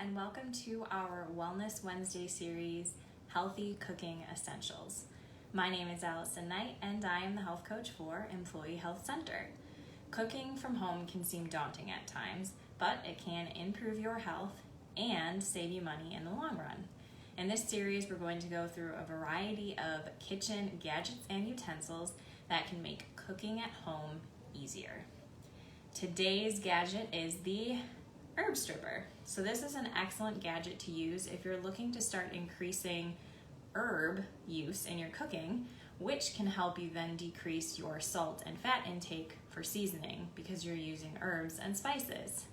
and welcome to our Wellness Wednesday series, Healthy Cooking Essentials. My name is Allison Knight, and I am the health coach for Employee Health Center. Cooking from home can seem daunting at times, but it can improve your health and save you money in the long run. In this series, we're going to go through a variety of kitchen gadgets and utensils that can make cooking at home easier. Today's gadget is the herb stripper. So this is an excellent gadget to use if you're looking to start increasing herb use in your cooking, which can help you then decrease your salt and fat intake for seasoning because you're using herbs and spices.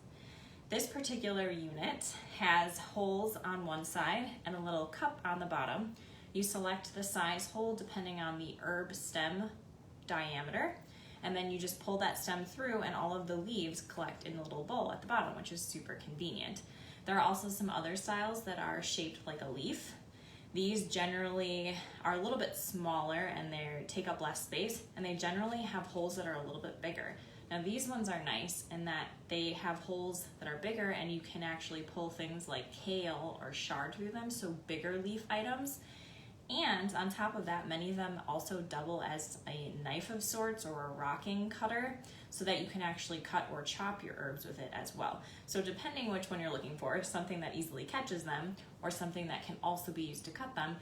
This particular unit has holes on one side and a little cup on the bottom. You select the size hole depending on the herb stem diameter, and then you just pull that stem through and all of the leaves collect in a little bowl at the bottom, which is super convenient. There are also some other styles that are shaped like a leaf. These generally are a little bit smaller and they take up less space, and they generally have holes that are a little bit bigger. Now these ones are nice in that they have holes that are bigger and you can actually pull things like kale or chard through them, so bigger leaf items. And on top of that, many of them also double as a knife of sorts or a rocking cutter so that you can actually cut or chop your herbs with it as well. So depending which one you're looking for, something that easily catches them or something that can also be used to cut them,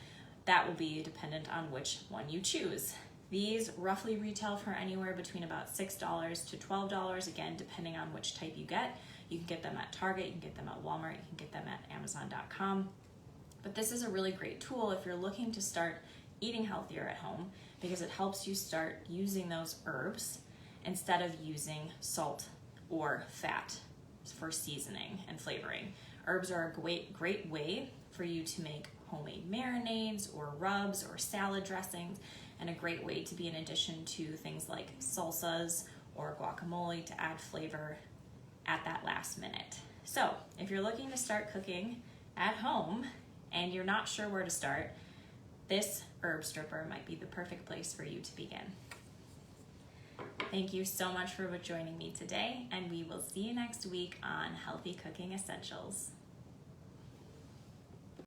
that will be dependent on which one you choose. These roughly retail for anywhere between about $6 to $12, again, depending on which type you get. You can get them at Target, you can get them at Walmart, you can get them at Amazon.com. But this is a really great tool if you're looking to start eating healthier at home because it helps you start using those herbs instead of using salt or fat for seasoning and flavoring. Herbs are a great way for you to make homemade marinades or rubs or salad dressings, and a great way to be an addition to things like salsas or guacamole to add flavor at that last minute. So if you're looking to start cooking at home and you're not sure where to start, this herb stripper might be the perfect place for you to begin. Thank you so much for joining me today, and we will see you next week on Healthy Cooking Essentials.